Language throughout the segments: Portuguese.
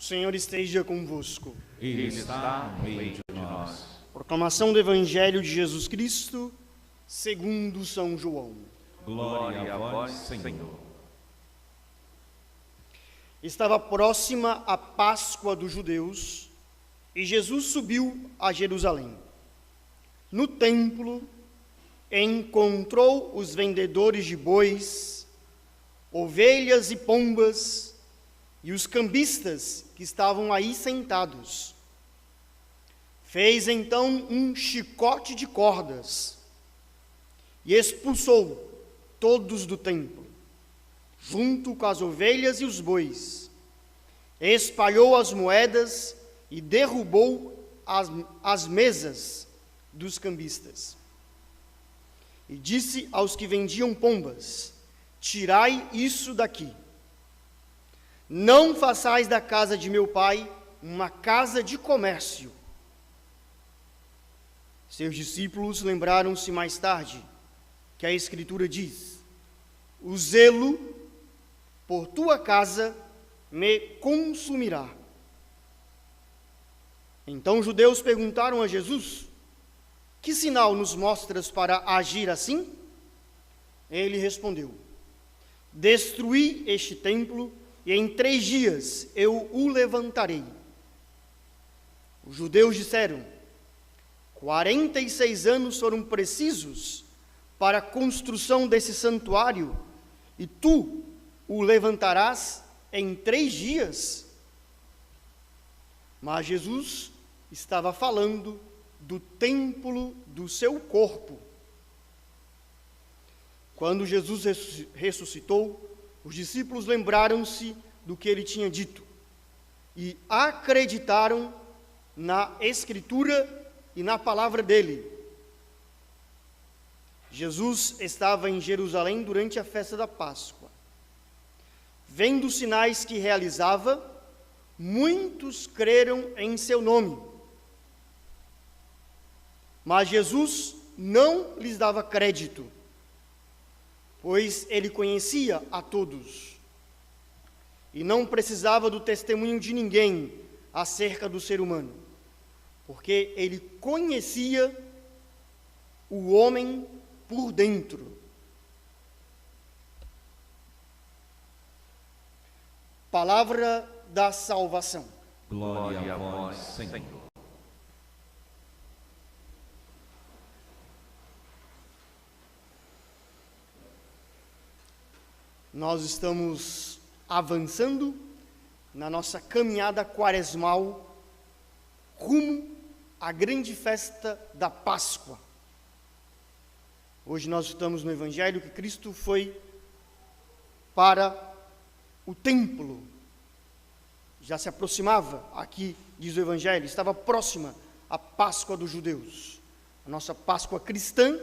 Senhor esteja convosco. Ele está no meio de nós. Proclamação do Evangelho de Jesus Cristo, segundo São João. Glória a vós, Senhor. Estava próxima a Páscoa dos judeus e Jesus subiu a Jerusalém. No templo, encontrou os vendedores de bois, ovelhas e pombas e os cambistas que estavam aí sentados. Fez então um chicote de cordas e expulsou todos do templo, junto com as ovelhas e os bois. Espalhou as moedas e derrubou as mesas dos cambistas. E disse aos que vendiam pombas: tirai isso daqui. Não façais da casa de meu pai uma casa de comércio. Seus discípulos lembraram-se mais tarde que a Escritura diz: o zelo por tua casa me consumirá. Então os judeus perguntaram a Jesus: que sinal nos mostras para agir assim? Ele respondeu: destruí este templo e em 3 dias eu o levantarei. Os judeus disseram: 46 anos foram precisos para a construção desse santuário, e tu o levantarás em 3 dias? Mas Jesus estava falando do templo do seu corpo. Quando Jesus ressuscitou, os discípulos lembraram-se do que ele tinha dito e acreditaram na Escritura e na palavra dele. Jesus estava em Jerusalém durante a festa da Páscoa. Vendo os sinais que realizava, muitos creram em seu nome. Mas Jesus não lhes dava crédito, pois ele conhecia a todos e não precisava do testemunho de ninguém acerca do ser humano, porque ele conhecia o homem por dentro. Palavra da salvação. Glória a vós, Senhor. Nós estamos avançando na nossa caminhada quaresmal rumo à grande festa da Páscoa. Hoje nós estamos no Evangelho que Cristo foi para o templo. Já se aproximava, aqui diz o Evangelho, estava próxima a Páscoa dos judeus. A nossa Páscoa cristã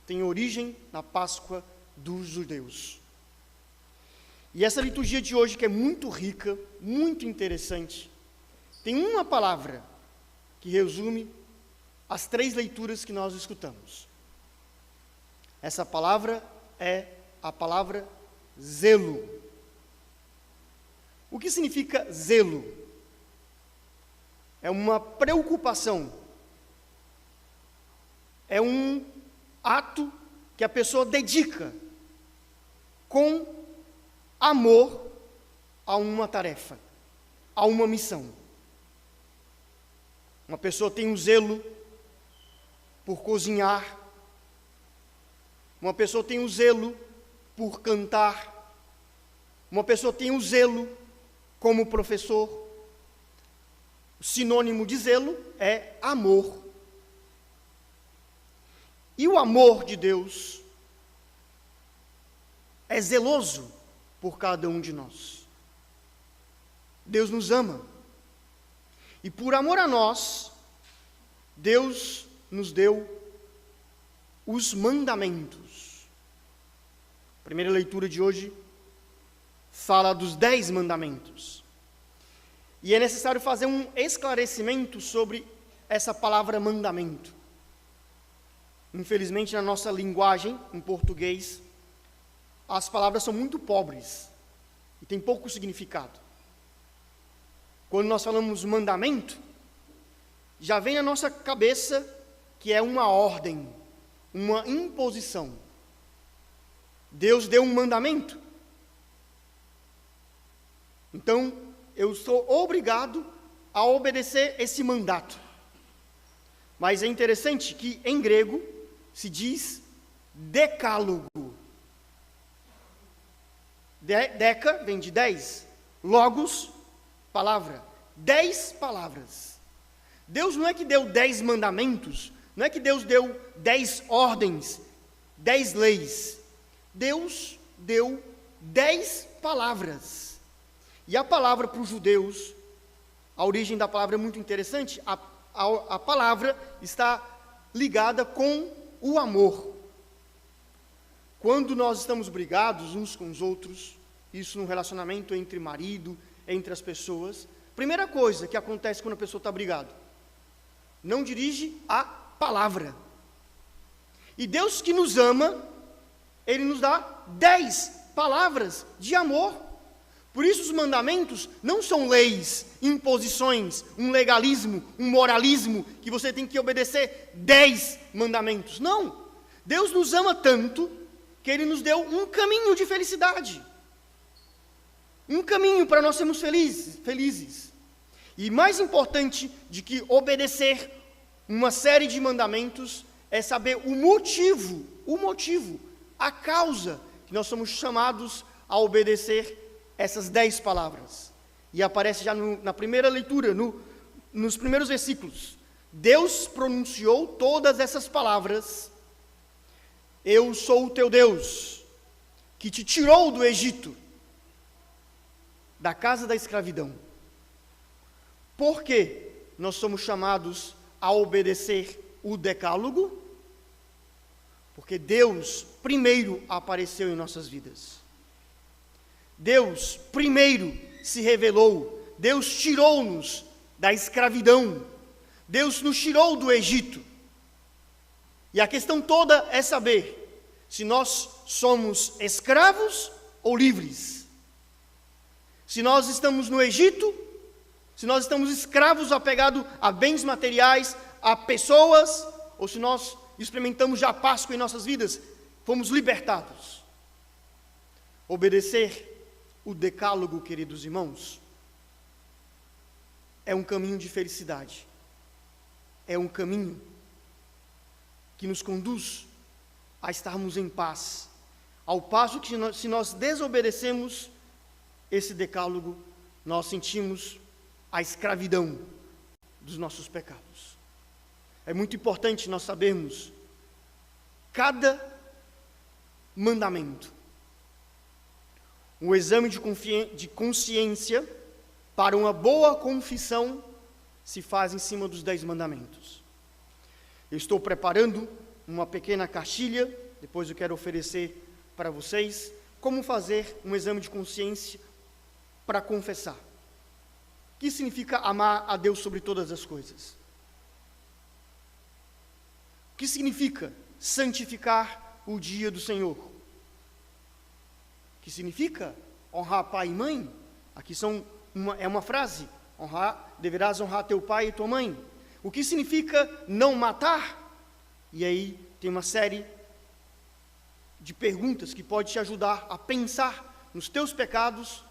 tem origem na Páscoa dos judeus. E essa liturgia de hoje, que é muito rica, muito interessante, tem uma palavra que resume as 3 leituras que nós escutamos. Essa palavra é a palavra zelo. O que significa zelo? É uma preocupação. É um ato que a pessoa dedica com amor a uma tarefa, a uma missão. Uma pessoa tem um zelo por cozinhar, uma pessoa tem um zelo por cantar, uma pessoa tem um zelo como professor. O sinônimo de zelo é amor. E o amor de Deus é zeloso por cada um de nós. Deus nos ama. E por amor a nós, Deus nos deu os mandamentos. A primeira leitura de hoje fala dos 10 mandamentos. E é necessário fazer um esclarecimento sobre essa palavra mandamento. Infelizmente, na nossa linguagem, em português, as palavras são muito pobres e têm pouco significado. quando nós falamos mandamento, já vem na nossa cabeça que é uma ordem, uma imposição. Deus deu um mandamento. Então, eu sou obrigado a obedecer esse mandato. Mas é interessante que em grego se diz decálogo. Deca vem de 10, logos, palavra. 10 palavras. Deus não é que deu 10 mandamentos, não é que Deus deu 10 ordens, 10 leis. Deus deu 10 palavras. E a palavra para os judeus, a origem da palavra é muito interessante. A palavra está ligada com o amor. Quando nós estamos brigados uns com os outros, isso num relacionamento entre marido, entre as pessoas, primeira coisa que acontece quando a pessoa está brigada, não dirige a palavra. E Deus que nos ama, Ele nos dá 10 palavras de amor. Por isso os mandamentos não são leis, imposições, um legalismo, um moralismo, que você tem que obedecer 10 mandamentos. Não. Deus nos ama tanto que Ele nos deu um caminho de felicidade. Um caminho para nós sermos felizes. E mais importante de que obedecer uma série de mandamentos é saber o motivo, a causa que nós somos chamados a obedecer essas 10 palavras. E aparece já na primeira leitura, nos primeiros versículos. Deus pronunciou todas essas palavras. Eu sou o teu Deus, que te tirou do Egito, da casa da escravidão. Por que nós somos chamados a obedecer o decálogo? Porque Deus primeiro apareceu em nossas vidas. Deus primeiro se revelou. Deus tirou-nos da escravidão. Deus nos tirou do Egito. E a questão toda é saber se nós somos escravos ou livres. Se nós estamos no Egito, se nós estamos escravos apegados a bens materiais, a pessoas, ou se nós experimentamos já a Páscoa em nossas vidas, fomos libertados. Obedecer o decálogo, queridos irmãos, é um caminho de felicidade. É um caminho que nos conduz a estarmos em paz. Ao passo que se nós desobedecemos esse decálogo, nós sentimos a escravidão dos nossos pecados. É muito importante nós sabermos cada mandamento. Um exame de consciência para uma boa confissão se faz em cima dos 10 mandamentos. Eu estou preparando uma pequena cartilha, depois eu quero oferecer para vocês como fazer um exame de consciência para confessar. O que significa amar a Deus sobre todas as coisas? O que significa santificar o dia do Senhor? O que significa honrar pai e mãe? Aqui é uma frase, deverás honrar teu pai e tua mãe. O que significa não matar? E aí tem uma série de perguntas que pode te ajudar a pensar nos teus pecados,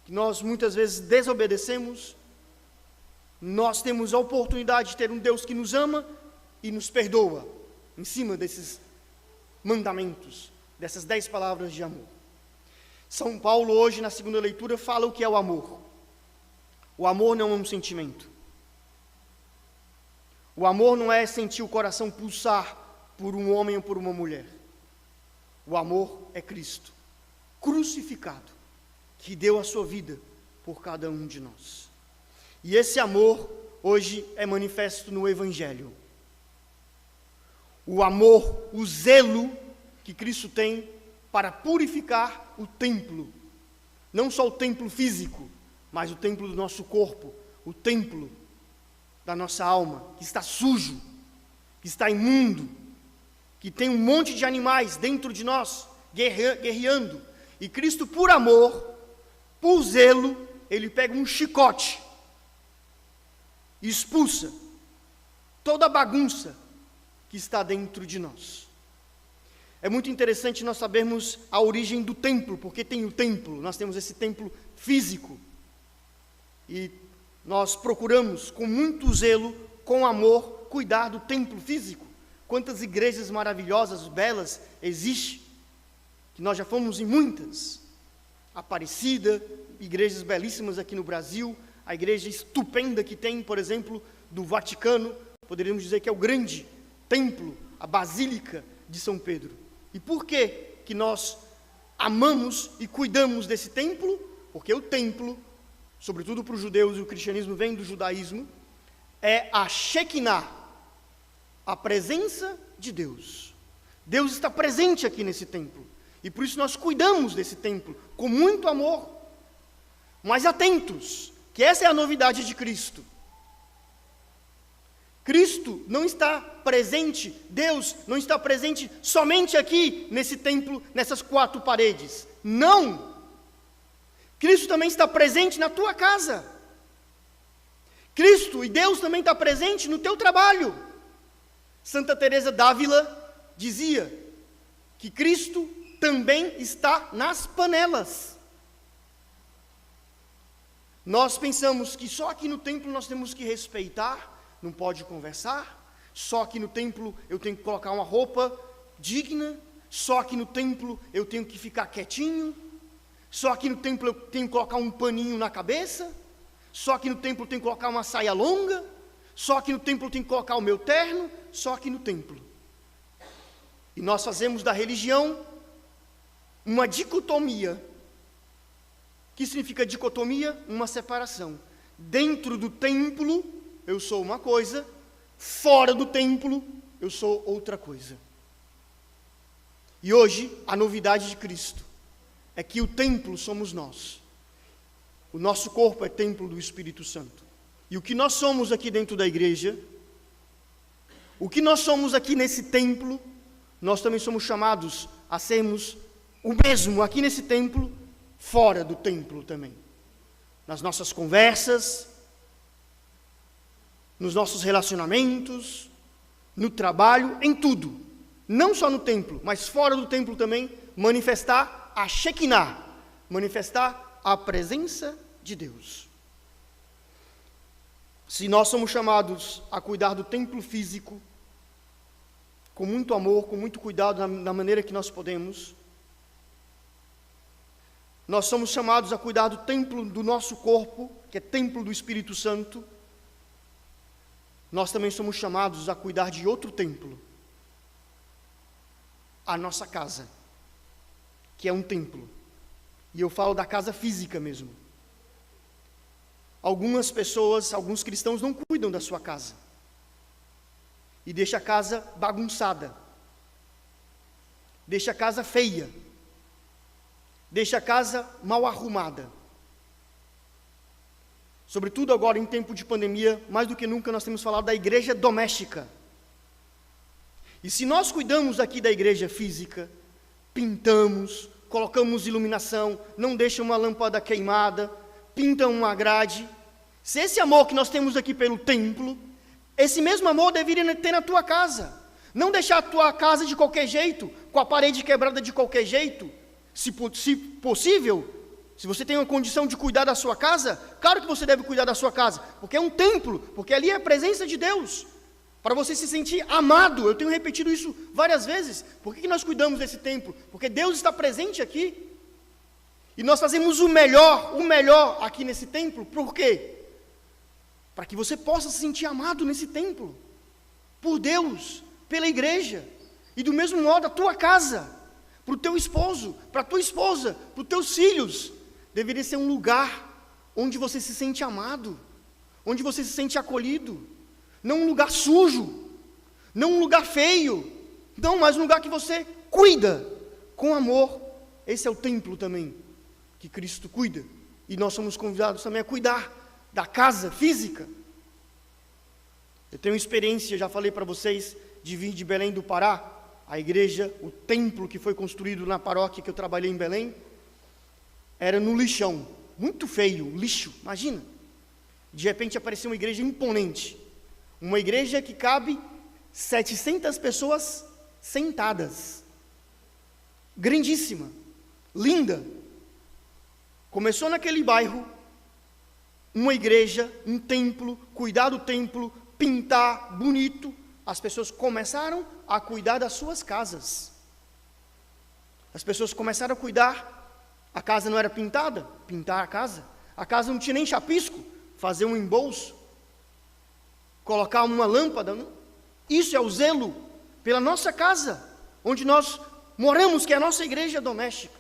que nós muitas vezes desobedecemos. Nós temos a oportunidade de ter um Deus que nos ama e nos perdoa, em cima desses mandamentos, dessas 10 palavras de amor. São Paulo hoje, na segunda leitura, fala o que é o amor. O amor não é um sentimento. O amor não é sentir o coração pulsar por um homem ou por uma mulher. O amor é Cristo, crucificado, que deu a sua vida por cada um de nós. E esse amor, hoje, é manifesto no Evangelho. O amor, o zelo que Cristo tem para purificar o templo. Não só o templo físico, mas o templo do nosso corpo, o templo da nossa alma, que está sujo, que está imundo, que tem um monte de animais dentro de nós, guerreando. E Cristo, por amor, por zelo, ele pega um chicote e expulsa toda a bagunça que está dentro de nós. É muito interessante nós sabermos a origem do templo, porque tem o templo, nós temos esse templo físico, e nós procuramos com muito zelo, com amor, cuidar do templo físico. Quantas igrejas maravilhosas, belas existem, que nós já fomos em muitas. Aparecida, igrejas belíssimas aqui no Brasil, a igreja estupenda que tem, por exemplo, do Vaticano, poderíamos dizer que é o grande templo, a Basílica de São Pedro. E por que nós amamos e cuidamos desse templo? Porque o templo, sobretudo para os judeus, e o cristianismo vem do judaísmo, é a Shekinah, a presença de Deus. Deus está presente aqui nesse templo, e por isso nós cuidamos desse templo, com muito amor, mas atentos, que essa é a novidade de Cristo. Cristo não está presente, Deus não está presente somente aqui nesse templo, nessas 4 paredes. Não! Cristo também está presente na tua casa. Cristo e Deus também está presente no teu trabalho. Santa Teresa d'Ávila dizia que Cristo também está nas panelas. Nós pensamos que só aqui no templo nós temos que respeitar, não pode conversar, só aqui no templo eu tenho que colocar uma roupa digna, só aqui no templo eu tenho que ficar quietinho, só aqui no templo eu tenho que colocar um paninho na cabeça, só aqui no templo eu tenho que colocar uma saia longa, só aqui no templo eu tenho que colocar o meu terno, só aqui no templo. E nós fazemos da religião uma dicotomia. O que significa dicotomia? Uma separação. Dentro do templo eu sou uma coisa, fora do templo eu sou outra coisa. E hoje a novidade de Cristo é que o templo somos nós. O nosso corpo é templo do Espírito Santo. E o que nós somos aqui dentro da igreja, o que nós somos aqui nesse templo, nós também somos chamados a sermos o mesmo aqui nesse templo, fora do templo também. Nas nossas conversas, nos nossos relacionamentos, no trabalho, em tudo. Não só no templo, mas fora do templo também, manifestar a Shekinah, manifestar a presença de Deus. Se nós somos chamados a cuidar do templo físico, com muito amor, com muito cuidado, da maneira que nós podemos, nós somos chamados a cuidar do templo do nosso corpo, que é templo do Espírito Santo. Nós também somos chamados a cuidar de outro templo, a nossa casa, que é um templo. E eu falo da casa física mesmo. Algumas pessoas, alguns cristãos não cuidam da sua casa. E deixa a casa bagunçada. Deixa a casa feia. Deixa a casa mal arrumada. Sobretudo agora em tempo de pandemia, mais do que nunca nós temos falado da igreja doméstica. E se nós cuidamos aqui da igreja física, pintamos, colocamos iluminação, não deixa uma lâmpada queimada, pinta uma grade. Se esse amor que nós temos aqui pelo templo, esse mesmo amor deveria ter na tua casa. Não deixar a tua casa de qualquer jeito, com a parede quebrada de qualquer jeito. Se possível, se você tem uma condição de cuidar da sua casa, claro que você deve cuidar da sua casa, porque é um templo, porque ali é a presença de Deus, para você se sentir amado. Eu tenho repetido isso várias vezes. Por que nós cuidamos desse templo? Porque Deus está presente aqui, e nós fazemos o melhor aqui nesse templo. Por quê? Para que você possa se sentir amado nesse templo, por Deus, pela igreja, e do mesmo modo a tua casa, para o teu esposo, para a tua esposa, para os teus filhos, deveria ser um lugar onde você se sente amado, onde você se sente acolhido, não um lugar sujo, não um lugar feio, não, mas um lugar que você cuida com amor. Esse é o templo também, que Cristo cuida, e nós somos convidados também a cuidar da casa física. Eu tenho experiência, já falei para vocês, de vir de Belém do Pará, a igreja, o templo que foi construído na paróquia que eu trabalhei em Belém, era no lixão. muito feio, lixo, imagina. De repente apareceu uma igreja imponente, uma igreja que cabe 700 pessoas sentadas, grandíssima, linda. Começou naquele bairro, uma igreja, um templo, cuidar do templo, pintar bonito. As pessoas começaram a cuidar das suas casas. As pessoas começaram a cuidar, a casa não era pintada, pintar a casa não tinha nem chapisco, fazer um embolso, colocar uma lâmpada. Isso é o zelo pela nossa casa, onde nós moramos, que é a nossa igreja doméstica.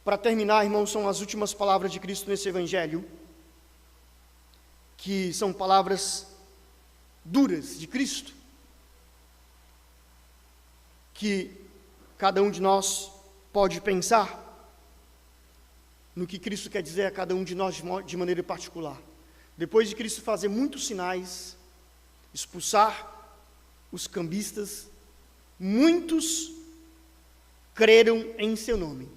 Para terminar, irmãos, são as últimas palavras de Cristo nesse evangelho, que são palavras duras de Cristo, que cada um de nós pode pensar no que Cristo quer dizer a cada um de nós de maneira particular. Depois de Cristo fazer muitos sinais, expulsar os cambistas, muitos creram em seu nome.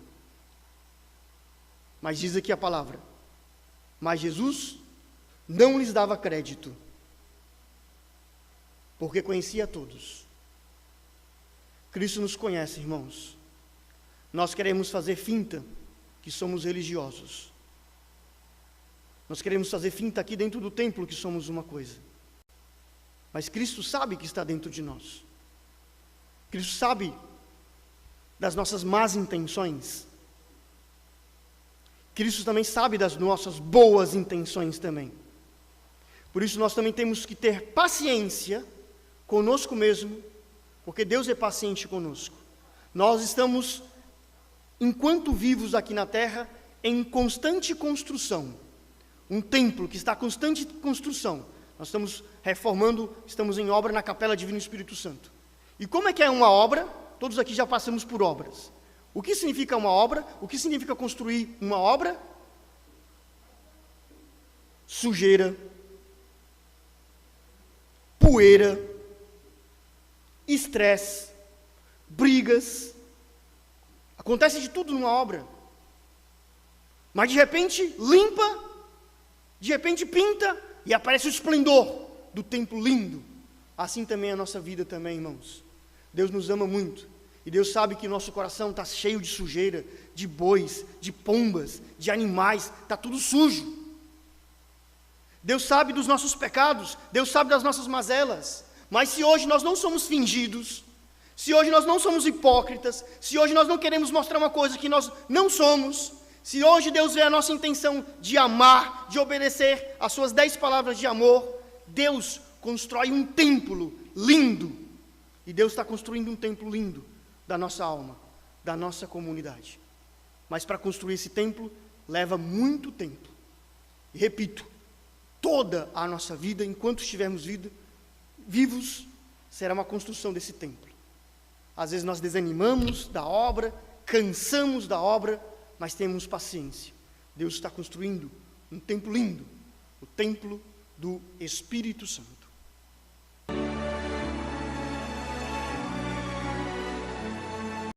Mas diz aqui a palavra, mas Jesus não lhes dava crédito, porque conhecia a todos. Cristo nos conhece, irmãos. Nós queremos fazer finta que somos religiosos. Nós queremos fazer finta aqui dentro do templo que somos uma coisa. Mas Cristo sabe que está dentro de nós. Cristo sabe das nossas más intenções. Cristo também sabe das nossas boas intenções também. Por isso nós também temos que ter paciência conosco mesmo, porque Deus é paciente conosco. Nós estamos, enquanto vivos aqui na terra, em constante construção. Um templo que está em constante construção. Nós estamos reformando, estamos em obra na Capela Divina Espírito Santo. E como é que é uma obra? Todos aqui já passamos por obras. O que significa uma obra? O que significa construir uma obra? Sujeira, poeira, estresse, brigas. Acontece de tudo numa obra. Mas de repente limpa, de repente pinta e aparece o esplendor do templo lindo. Assim também é a nossa vida também, irmãos. Deus nos ama muito. E Deus sabe que nosso coração está cheio de sujeira, de bois, de pombas, de animais, está tudo sujo. Deus sabe dos nossos pecados, Deus sabe das nossas mazelas. Mas se hoje nós não somos fingidos, se hoje nós não somos hipócritas, se hoje nós não queremos mostrar uma coisa que nós não somos, se hoje Deus vê a nossa intenção de amar, de obedecer às suas 10 palavras de amor, Deus constrói um templo lindo. E Deus está construindo um templo lindo da nossa alma, da nossa comunidade. Mas para construir esse templo, leva muito tempo. E repito, toda a nossa vida, enquanto estivermos vivos, será uma construção desse templo. Às vezes nós desanimamos da obra, cansamos da obra, mas temos paciência. Deus está construindo um templo lindo, o templo do Espírito Santo.